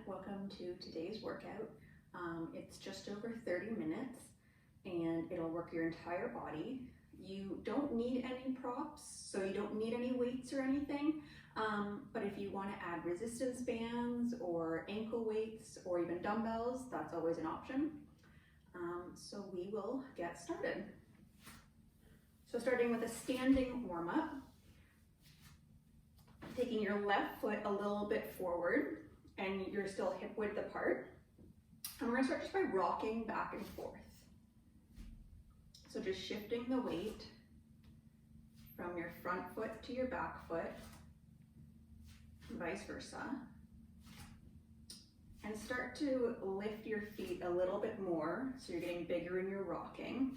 welcome to today's workout. It's just over 30 minutes and it'll work your entire body. You don't need any props, so you don't need any weights or anything, but if you want to add resistance bands or ankle weights or even dumbbells, that's always an option. So we will get started. So starting with a standing warm-up, taking your left foot a little bit forward and you're still hip width apart. And we're gonna start just by rocking back and forth. So just shifting the weight from your front foot to your back foot, and vice versa. And start to lift your feet a little bit more so you're getting bigger in your rocking.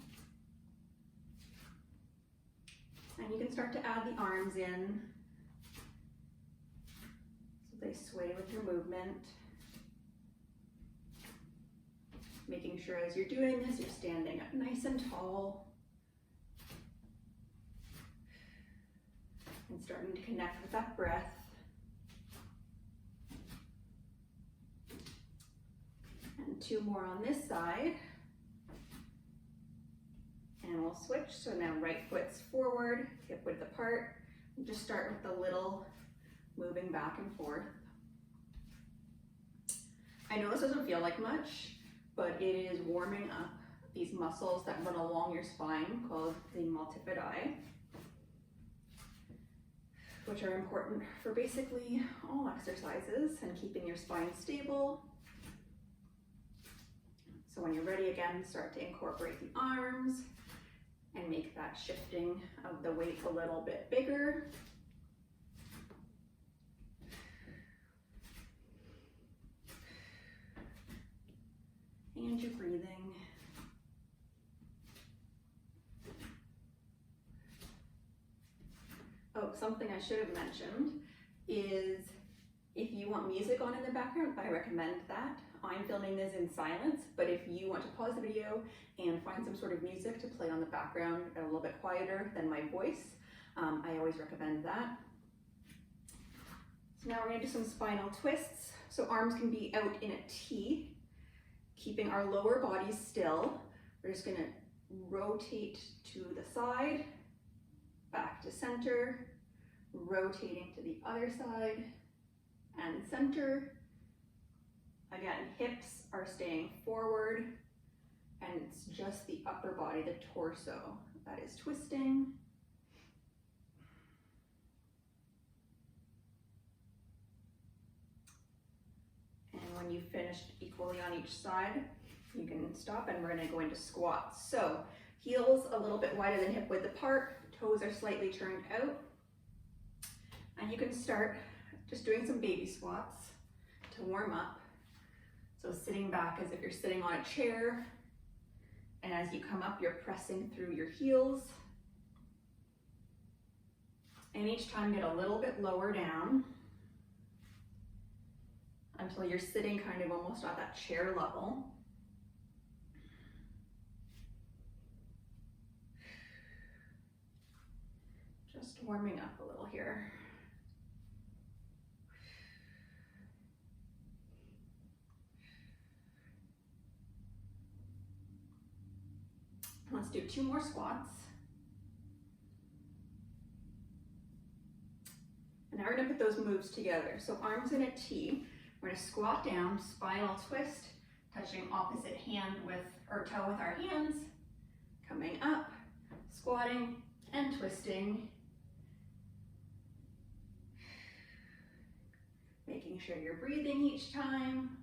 And you can start to add the arms in so they sway with your movement. Making sure as you're doing this, you're standing up nice and tall. And starting to connect with that breath. And two more on this side. And we'll switch. So now right foot's forward, hip width apart. And just start with the little moving back and forth. I know this doesn't feel like much, but it is warming up these muscles that run along your spine called the multifidi, which are important for basically all exercises and keeping your spine stable. So when you're ready again, start to incorporate the arms and make that shifting of the weight a little bit bigger. And you're breathing. Oh, something I should have mentioned is if you want music on in the background, I recommend that. I'm filming this in silence, but if you want to pause the video and find some sort of music to play on the background a little bit quieter than my voice, I always recommend that. So now we're gonna do some spinal twists. So arms can be out in a T, keeping our lower bodies still. We're just gonna rotate to the side, back to center, rotating to the other side, and center. Again, hips are staying forward, and it's just the upper body, the torso, that is twisting. And when you've finished equally on each side, you can stop and we're gonna go into squats. So heels a little bit wider than hip width apart, toes are slightly turned out. And you can start just doing some baby squats to warm up. So sitting back as if you're sitting on a chair. And as you come up, you're pressing through your heels. And each time get a little bit lower down until you're sitting kind of almost at that chair level. Just warming up a little here. Let's do two more squats. And now we're gonna put those moves together. So arms in a T, we're gonna squat down, spinal twist, touching opposite hand or toe with our hands, coming up, squatting and twisting. Making sure you're breathing each time.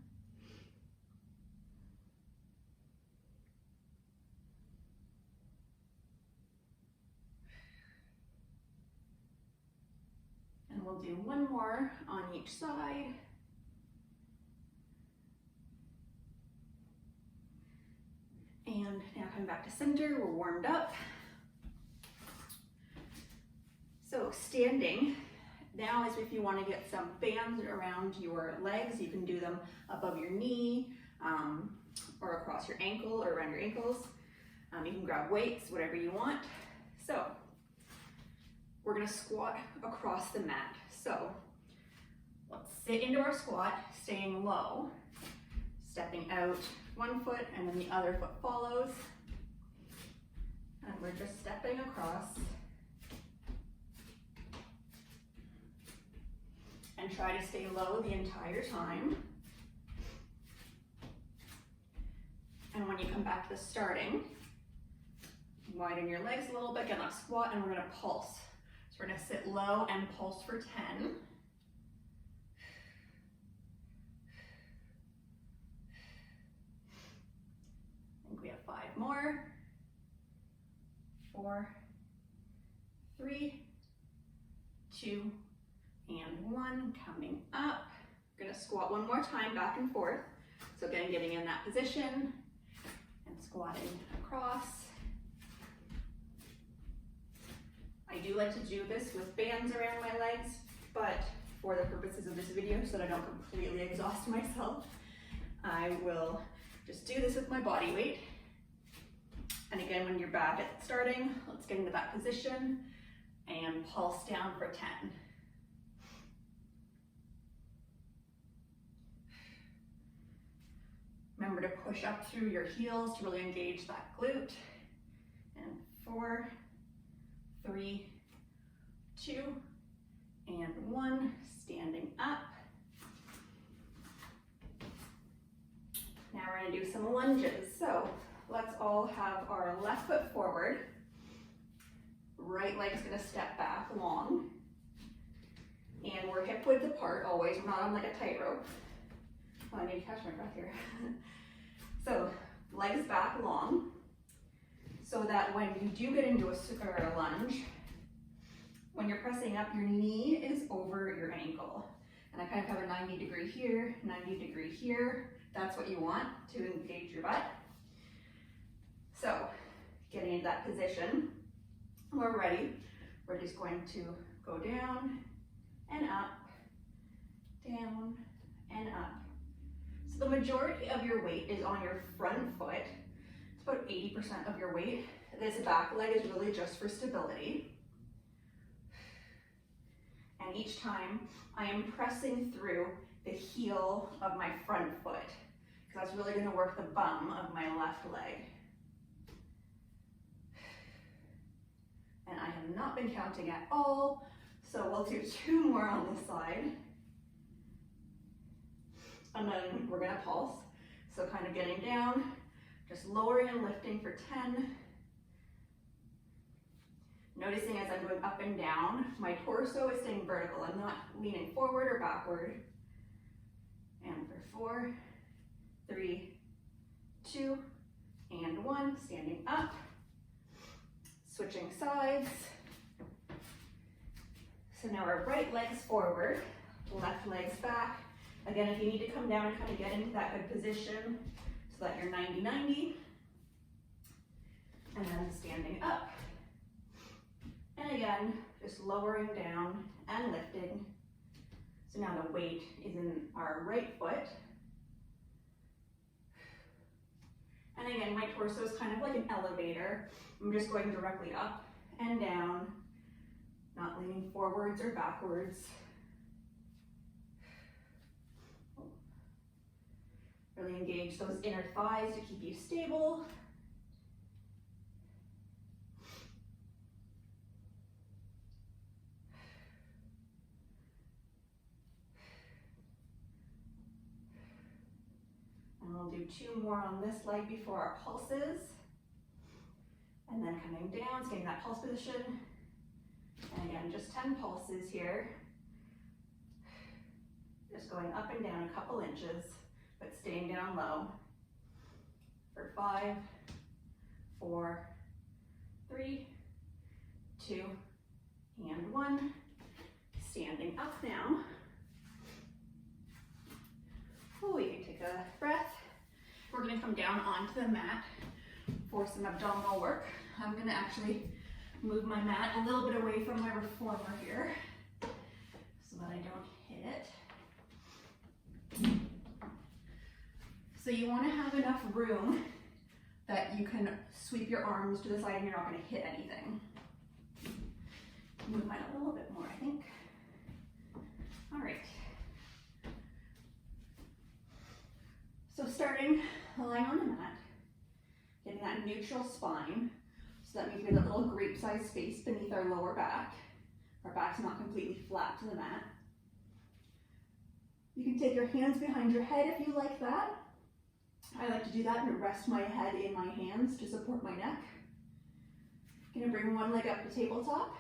And we'll do one more on each side. And now come back to center, we're warmed up. So standing, now is if you want to get some bands around your legs, you can do them above your knee or across your ankle or around your ankles. You can grab weights, whatever you want. So we're gonna squat across the mat. So Let's sit into our squat, staying low, stepping out one foot and then the other foot follows. And we're just stepping across. And try to stay low the entire time. And when you come back to the starting, widen your legs a little bit, get that squat, and we're gonna pulse. So we're gonna sit low and pulse for 10. I think we have 5 more. 4, 3, 2, and 1, coming up. We're gonna squat one more time, back and forth. So again, getting in that position and squatting across. I do like to do this with bands around my legs, but for the purposes of this video, so that I don't completely exhaust myself, I will just do this with my body weight. And again, when you're back at starting, let's get into that position and pulse down for 10. Remember to push up through your heels to really engage that glute. And 4, 3, 2, and 1, standing up. Now we're gonna do some lunges. So let's all have our left foot forward. Right leg's gonna step back long. And we're hip width apart always. We're not on like a tightrope. Oh, I need to catch my breath here. So legs back long, so that when you do get into a lunge, when you're pressing up, your knee is over your ankle. And I kind of have a 90 degree here, 90 degree here. That's what you want to engage your butt. So getting into that position, we're ready. We're just going to go down and up, down and up. So the majority of your weight is on your front foot. It's about 80% of your weight. This back leg is really just for stability. And each time I am pressing through the heel of my front foot, because that's really going to work the bum of my left leg. And I have not been counting at all, so we'll do 2 more on this side. And then we're gonna pulse. So kind of getting down, just lowering and lifting for 10. Noticing as I'm going up and down, my torso is staying vertical. I'm not leaning forward or backward. And for 4, 3, 2, and 1, standing up. Switching sides. So now our right leg's forward, left leg's back. Again, if you need to come down and kind of get into that good position so that you're 90-90. And then standing up. And again, just lowering down and lifting. So now the weight is in our right foot. And again, my torso is kind of like an elevator. I'm just going directly up and down, not leaning forwards or backwards. Really engage those inner thighs to keep you stable. And we'll do 2 more on this leg before our pulses. And then coming down, getting that pulse position. And again, just 10 pulses here. Just going up and down a couple inches, but staying down low. For 5, 4, 3, 2, and 1. Standing up now. Oh, you can take a breath. We're gonna come down onto the mat for some abdominal work. I'm gonna actually move my mat a little bit away from my reformer here so that I don't hit it. So you wanna have enough room that you can sweep your arms to the side and you're not gonna hit anything. Move mine a little bit more, I think. All right, starting lying on the mat, getting that neutral spine. So that means we have a little grape-sized space beneath our lower back. Our back's not completely flat to the mat. You can take your hands behind your head if you like that. I like to do that and rest my head in my hands to support my neck. Gonna bring one leg up to tabletop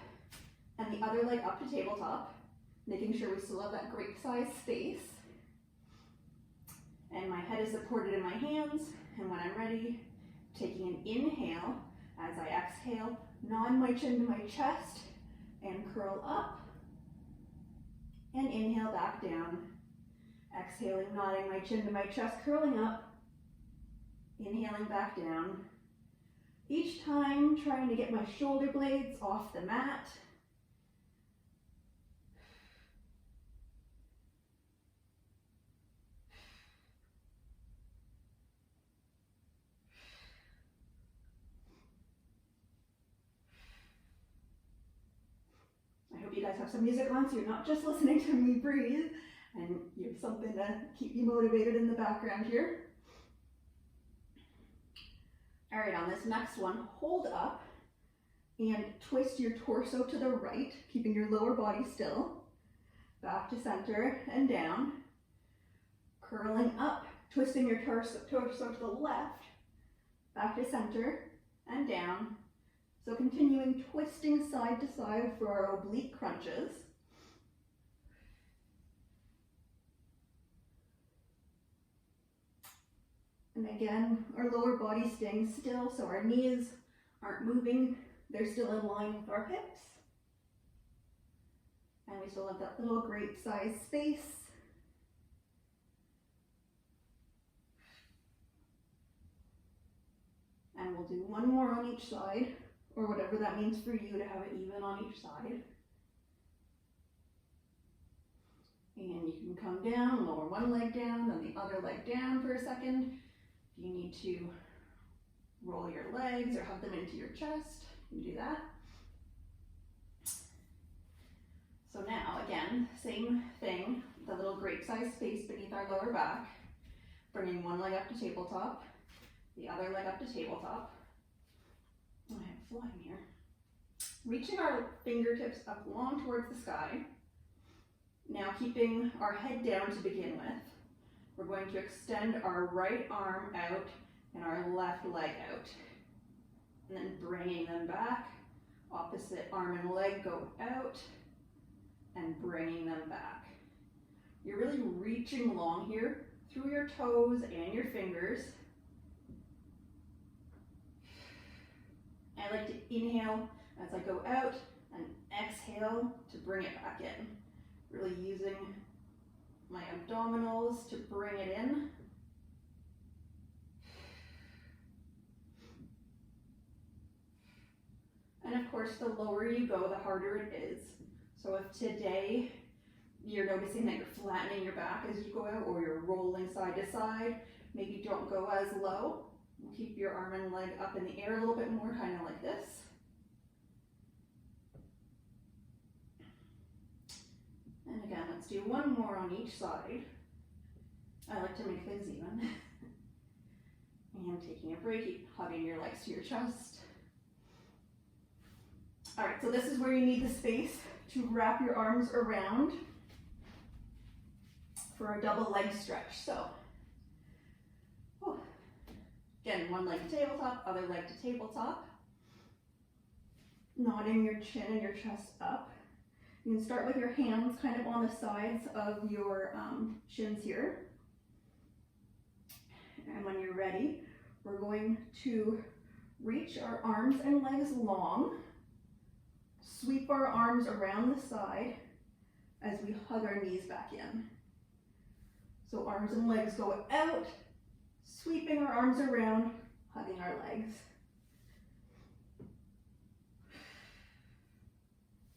and the other leg up to tabletop, making sure we still have that grape-sized space. And my head is supported in my hands, and when I'm ready, taking an inhale, as I exhale, nod my chin to my chest and curl up, and inhale back down. Exhaling, nodding my chin to my chest, curling up, inhaling back down. Each time trying to get my shoulder blades off the mat. I hope you guys have some music on so you're not just listening to me breathe, and you have something to keep you motivated in the background here. All right, on this next one, hold up and twist your torso to the right, keeping your lower body still. Back to center and down. Curling up, twisting your torso to the left, back to center and down. So continuing twisting side to side for our oblique crunches. And again, our lower body staying still, so our knees aren't moving. They're still in line with our hips. And we still have that little grape-sized space. And we'll do one more on each side, or whatever that means for you to have it even on each side. And you can come down, lower one leg down, then the other leg down for a second. If you need to roll your legs or hug them into your chest, you can do that. So now, again, same thing, the little grape-sized space beneath our lower back, bringing one leg up to tabletop, the other leg up to tabletop. I have a fly in here. Reaching our fingertips up long towards the sky. Now keeping our head down to begin with, we're going to extend our right arm out and our left leg out. And then bringing them back, opposite arm and leg go out and bringing them back. You're really reaching long here through your toes and your fingers. I like to inhale as I go out and exhale to bring it back in. Really using my abdominals to bring it in. And of course, the lower you go, the harder it is. So if today you're noticing that you're flattening your back as you go out, or you're rolling side to side, maybe don't go as low. Keep your arm and leg up in the air a little bit more, kind of like this. And again, let's do one more on each side. I like to make things even. And taking a break, hugging your legs to your chest. All right, so this is where you need the space to wrap your arms around for a double leg stretch. So, again, one leg to tabletop, other leg to tabletop. Nodding your chin and your chest up. You can start with your hands kind of on the sides of your shins here. And when you're ready, we're going to reach our arms and legs long, sweep our arms around the side as we hug our knees back in. So arms and legs go out, sweeping our arms around, hugging our legs.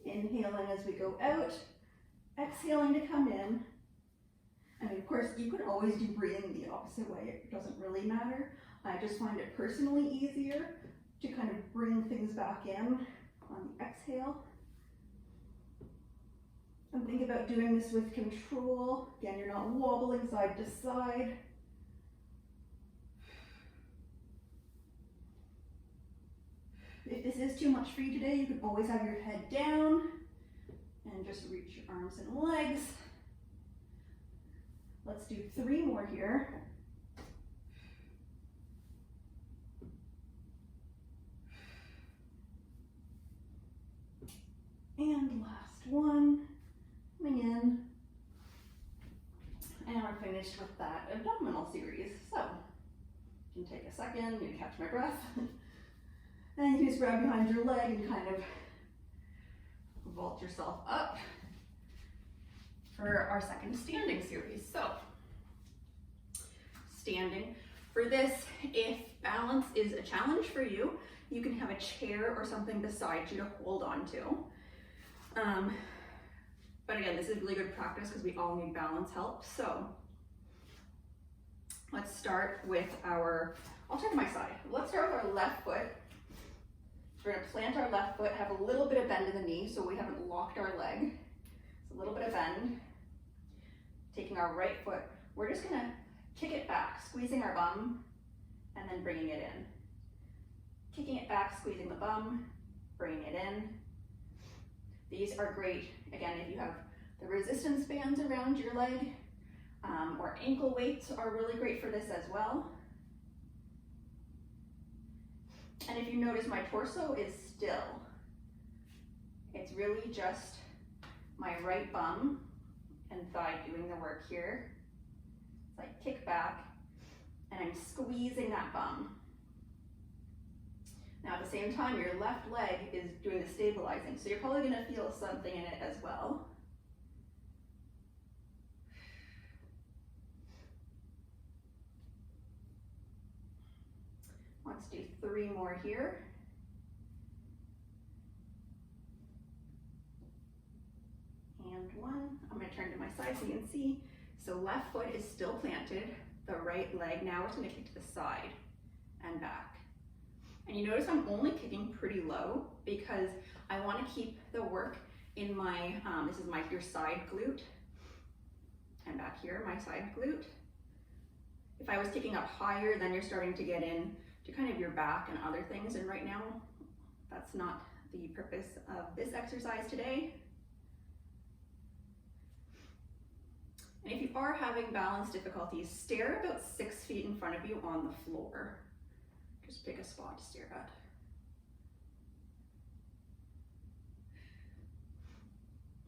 Inhaling as we go out, exhaling to come in. And of course, you could always do breathing the opposite way. It doesn't really matter. I just find it personally easier to kind of bring things back in on the exhale. And think about doing this with control. Again, you're not wobbling side to side. If this is too much for you today, you can always have your head down and just reach your arms and legs. Let's do 3 more here. And last one, coming in. And we're finished with that abdominal series. So, you can take a second, you can catch my breath. And you can just grab behind your leg and kind of vault yourself up for our second standing series. So, standing. For this, if balance is a challenge for you, you can have a chair or something beside you to hold on to. But again, this is really good practice because we all need balance help. So, let's start with I'll turn to my side. Let's start with our left foot. We're gonna plant our left foot, have a little bit of bend in the knee so we haven't locked our leg. It's a little bit of bend. Taking our right foot, we're just gonna kick it back, squeezing our bum, and then bringing it in. Kicking it back, squeezing the bum, bringing it in. These are great, again, if you have the resistance bands around your leg, or ankle weights are really great for this as well. And if you notice, my torso is still. It's really just my right bum and thigh doing the work here. So I kick back and I'm squeezing that bum. Now at the same time, your left leg is doing the stabilizing, so you're probably gonna feel something in it as well. Let's do 3 more here. And 1. I'm gonna turn to my side so you can see. So left foot is still planted. The right leg now is gonna kick to the side and back. And you notice I'm only kicking pretty low because I wanna keep the work in my, this is your side glute. And back here, my side glute. If I was kicking up higher, then you're starting to get in to kind of your back and other things, and right now that's not the purpose of this exercise today. And if you are having balance difficulties, stare about 6 feet in front of you on the floor. Just pick a spot to stare at.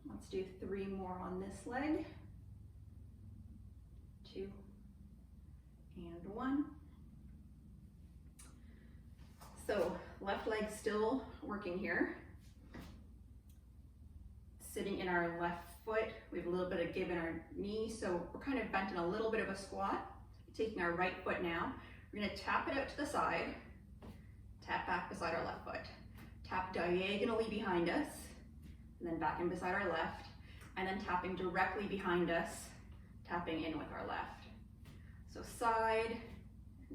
Let's do 3 more on this leg. 2 and 1. So left leg still working here. Sitting in our left foot, we have a little bit of give in our knee, so we're kind of bent in a little bit of a squat. Taking our right foot now, we're gonna tap it out to the side, tap back beside our left foot, tap diagonally behind us, and then back in beside our left, and then tapping directly behind us, tapping in with our left. So side,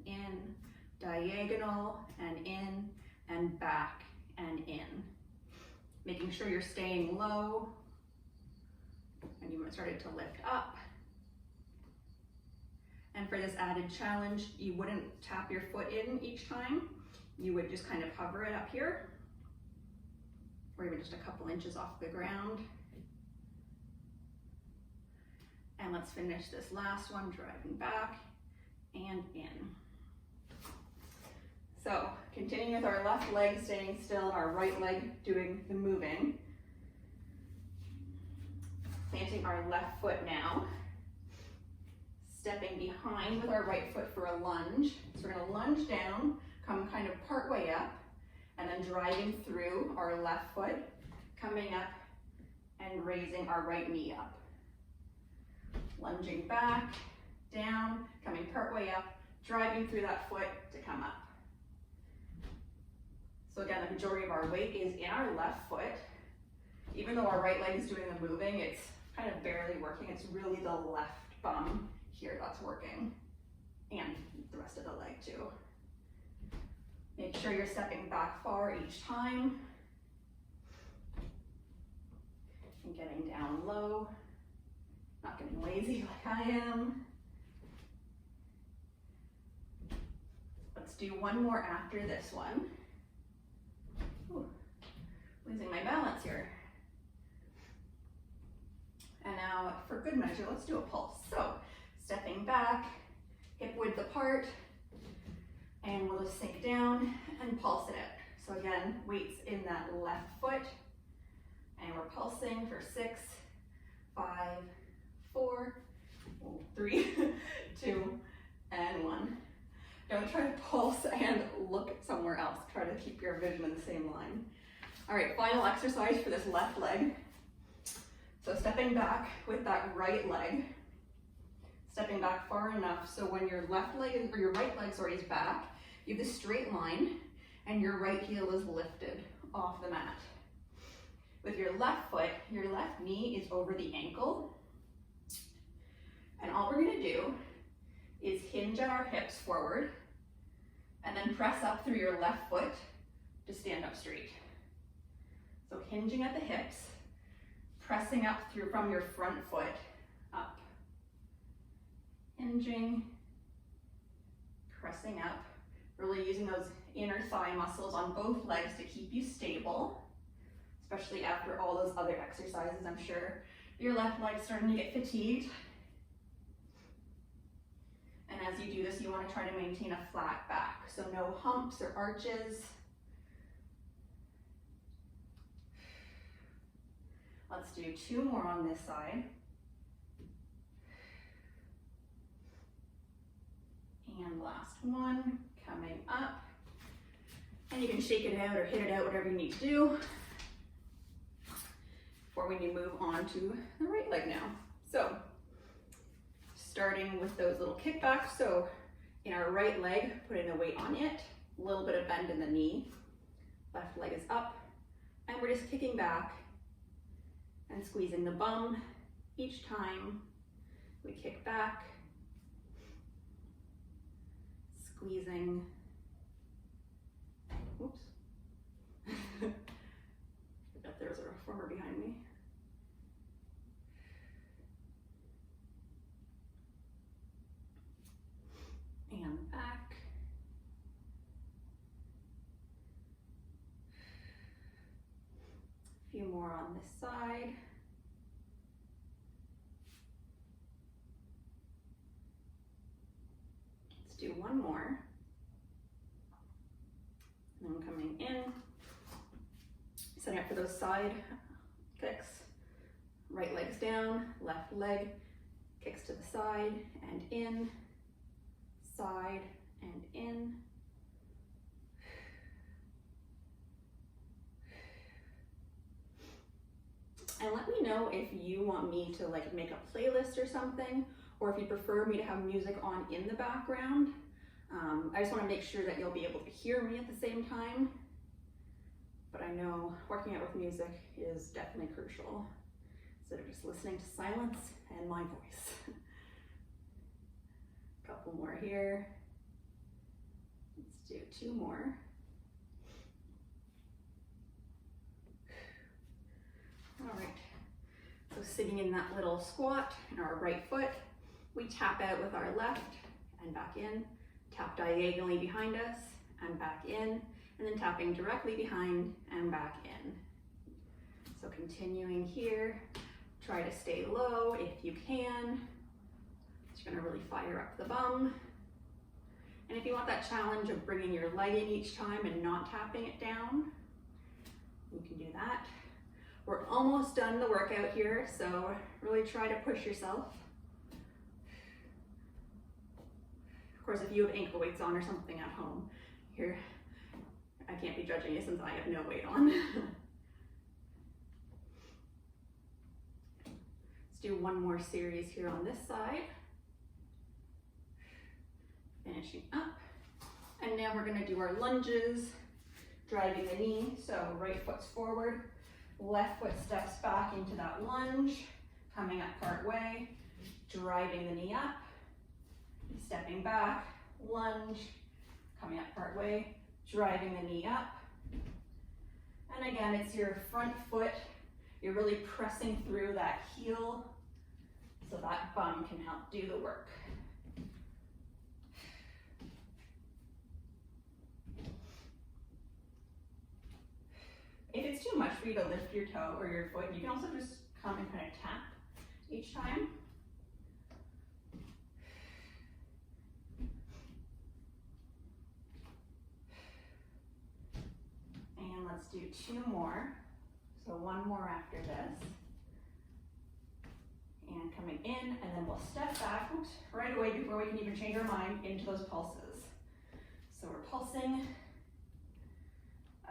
in, diagonal, and in, and back, and in. Making sure you're staying low, and you started to lift up. And for this added challenge, you wouldn't tap your foot in each time. You would just kind of hover it up here, or even just a couple inches off the ground. And let's finish this last one, driving back and in. So, continuing with our left leg staying still and our right leg doing the moving. Planting our left foot now. Stepping behind with our right foot for a lunge. So we're gonna lunge down, come kind of part way up, and then driving through our left foot, coming up and raising our right knee up. Lunging back, down, coming part way up, driving through that foot to come up. So again, the majority of our weight is in our left foot. Even though our right leg is doing the moving, it's kind of barely working. It's really the left bum here that's working, and the rest of the leg too. Make sure you're stepping back far each time and getting down low, not getting lazy like I am. Let's do one more after this one. Losing my balance here. And now for good measure, let's do a pulse. So stepping back, hip width apart, and we'll just sink down and pulse it out. So again, weights in that left foot, and we're pulsing for 6, 5, 4, 3, 2, and 1. Don't try to pulse and look somewhere else. Try to keep your vision in the same line. All right, final exercise for this left leg. So stepping back with that right leg, stepping back far enough so when your left leg or your right leg, is back, you have this straight line and your right heel is lifted off the mat. With your left foot, your left knee is over the ankle. And all we're gonna do is hinge at our hips forward and then press up through your left foot to stand up straight. So hinging at the hips, pressing up through from your front foot up. Hinging, pressing up, really using those inner thigh muscles on both legs to keep you stable, especially after all those other exercises. I'm sure your left leg's starting to get fatigued. And as you do this, you want to try to maintain a flat back, so no humps or arches. Let's do 2 more on this side. And last one, coming up. And you can shake it out or hit it out, whatever you need to do. Before we move on to the right leg now. So, starting with those little kickbacks. So, in our right leg, putting the weight on it, a little bit of bend in the knee. Left leg is up, and we're just kicking back and squeezing the bum each time we kick back, squeezing, oops, forgot there was a reformer behind me. And back. A few more on this side. Let's do one more. And then coming in, setting up for those side kicks. Right leg's down, left leg kicks to the side and in, side and in. And let me know if you want me to make a playlist or something, or if you prefer me to have music on in the background. I just want to make sure that you'll be able to hear me at the same time. But I know working out with music is definitely crucial, instead of just listening to silence and my voice. A couple more here. Let's do 2 more. All right, so sitting in that little squat in our right foot, we tap out with our left and back in, tap diagonally behind us and back in, and then tapping directly behind and back in. So continuing here, try to stay low if you can. It's gonna really fire up the bum. And if you want that challenge of bringing your leg in each time and not tapping it down, you can do that. We're almost done the workout here, so really try to push yourself. Of course, if you have ankle weights on or something at home, here, I can't be judging you since I have no weight on. Let's do one more series here on this side. Finishing up. And now we're gonna do our lunges, driving the knee, so right foot's forward, left foot steps back into that lunge, coming up part way, driving the knee up, stepping back, lunge, coming up part way, driving the knee up. And again, it's your front foot. You're really pressing through that heel so that bum can help do the work. If it's too much for you to lift your toe or your foot, you can also just come and kind of tap each time. And let's do 2 more. So 1 more after this. And coming in, and then we'll step back right away before we can even change our mind into those pulses. So we're pulsing.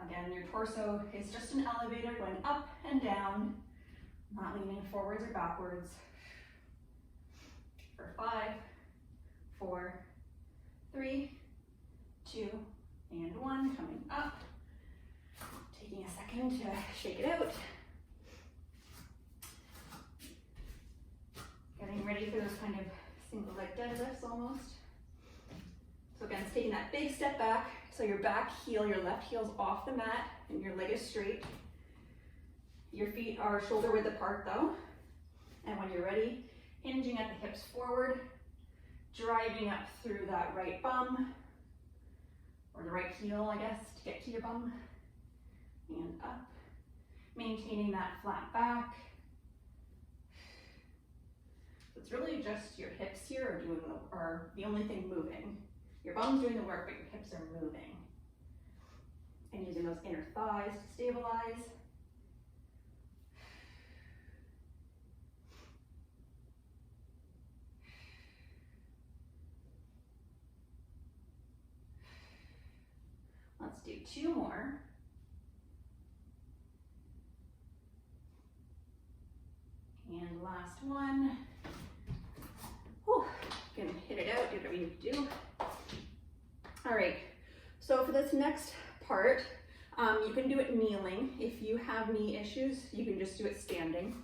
Again, your torso is just an elevator going up and down, not leaning forwards or backwards. For 5, 4, 3, 2, and 1, coming up. Taking a second to shake it out. Getting ready for those kind of single leg deadlifts almost. So again, it's taking that big step back. So your back heel, your left heel's off the mat and your leg is straight. Your feet are shoulder width apart though. And when you're ready, hinging at the hips forward, driving up through that right bum, or the right heel, I guess, to get to your bum, and up. Maintaining that flat back. So it's really just your hips here are the only thing moving. Your bum's doing the work, but your hips are moving. And using those inner thighs to stabilize. Let's do 2 more. And last one. Whew, gonna hit it out, do whatever you need to do. All right, so for this next part, you can do it kneeling. If you have knee issues, you can just do it standing.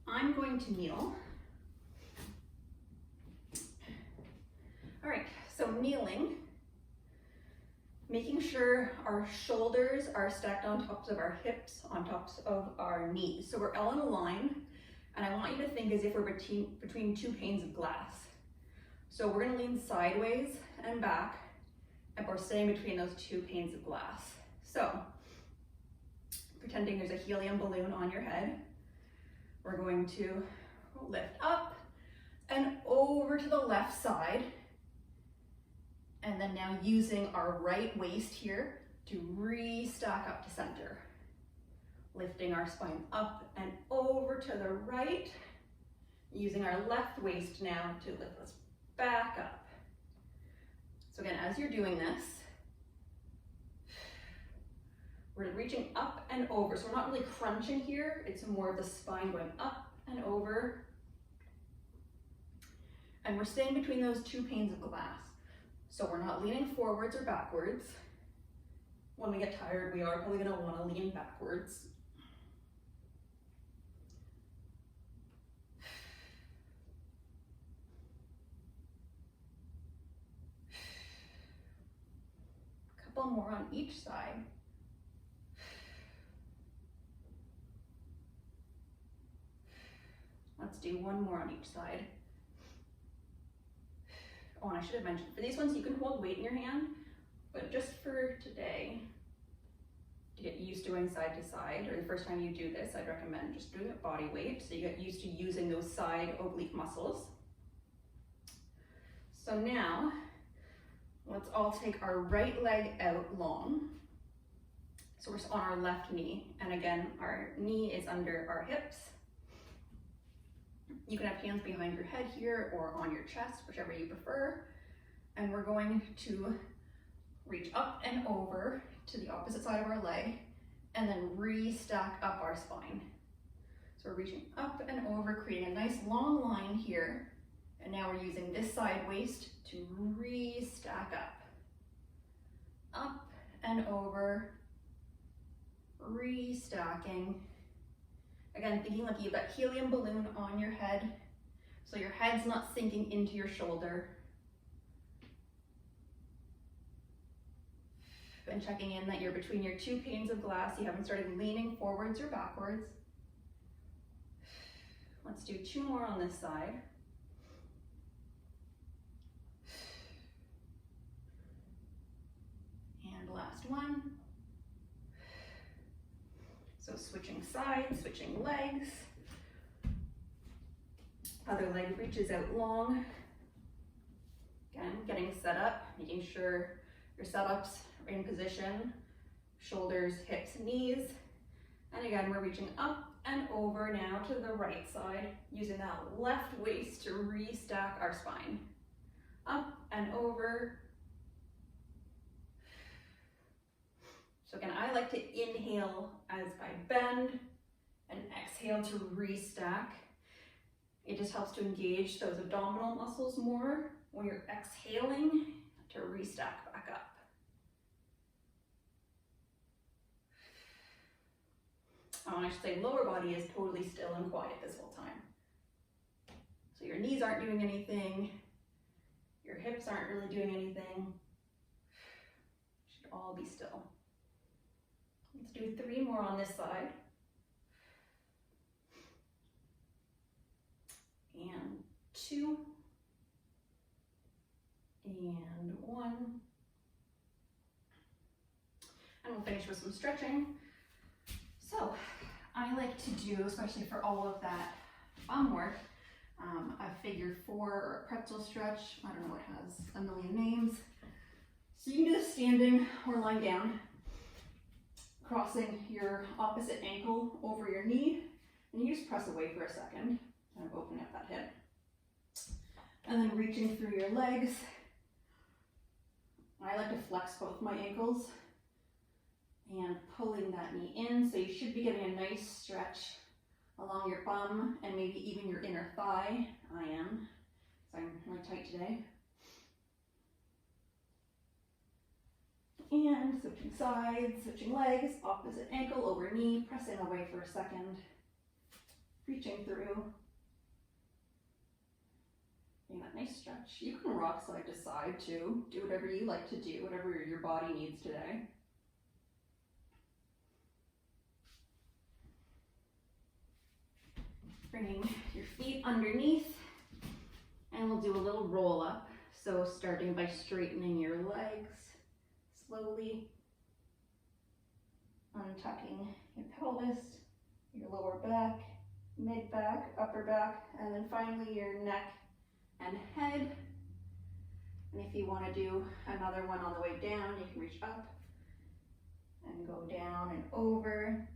I'm going to kneel. All right, so kneeling, making sure our shoulders are stacked on tops of our hips, on tops of our knees. So we're all in a line, and I want you to think as if we're between 2 panes of glass. So we're gonna lean sideways and back, and we're sitting between those 2 panes of glass. So, pretending there's a helium balloon on your head, we're going to lift up and over to the left side, and then now using our right waist here to re-stack up to center. Lifting our spine up and over to the right, using our left waist now to lift us back up. So again, as you're doing this, we're reaching up and over. So we're not really crunching here. It's more of the spine going up and over. And we're staying between those 2 panes of glass. So we're not leaning forwards or backwards. When we get tired, we are probably gonna wanna lean backwards. Couple more on each side. Let's do 1 more on each side. Oh, and I should have mentioned, for these ones you can hold weight in your hand, but just for today, to get used to going side to side, or the first time you do this, I'd recommend just doing it body weight, so you get used to using those side oblique muscles. So now, let's all take our right leg out long. So we're on our left knee, and again, our knee is under our hips. You can have hands behind your head here or on your chest, whichever you prefer. And we're going to reach up and over to the opposite side of our leg and then re-stack up our spine. So we're reaching up and over, creating a nice long line here. And now we're using this side waist to re-stack up. Up and over, re-stacking. Again, thinking like you have that helium balloon on your head, so your head's not sinking into your shoulder. And checking in that you're between your 2 panes of glass, you haven't started leaning forwards or backwards. Let's do 2 more on this side. And last one. So switching sides, switching legs. Other leg reaches out long. Again, getting set up, making sure your setups are in position. Shoulders, hips, knees. And again, we're reaching up and over now to the right side, using that left waist to restack our spine. Up and over. So again, I like to inhale as I bend and exhale to restack. It just helps to engage those abdominal muscles more when you're exhaling to restack back up. I should say lower body is totally still and quiet this whole time. So your knees aren't doing anything, your hips aren't really doing anything. Should all be still. Let's do 3 more on this side. And 2. And 1. And we'll finish with some stretching. So I like to do, especially for all of that bum work, a figure 4 or a pretzel stretch. I don't know, it has a million names. So you can do this standing or lying down, crossing your opposite ankle over your knee, and you just press away for a second, kind of opening up that hip. And then reaching through your legs. I like to flex both my ankles and pulling that knee in, so you should be getting a nice stretch along your bum and maybe even your inner thigh. I am, so I'm really tight today. And switching sides, switching legs, opposite ankle over knee, pressing away for a second, reaching through. Getting that nice stretch. You can rock side to side too. Do whatever you like to do, whatever your body needs today. Bringing your feet underneath, and we'll do a little roll up. So starting by straightening your legs, slowly untucking your pelvis, your lower back, mid back, upper back, and then finally your neck and head. And if you want to do another one on the way down, you can reach up and go down and over.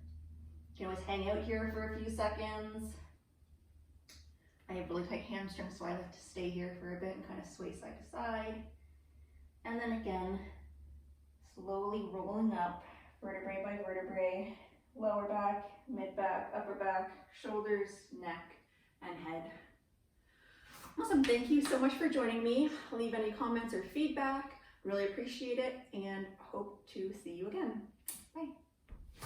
You can always hang out here for a few seconds. I have really tight hamstrings, so I like to stay here for a bit and kind of sway side to side. And then again, slowly rolling up, vertebrae by vertebrae, lower back, mid back, upper back, shoulders, neck, and head. Awesome, thank you so much for joining me. Leave any comments or feedback, really appreciate it, and hope to see you again. Bye.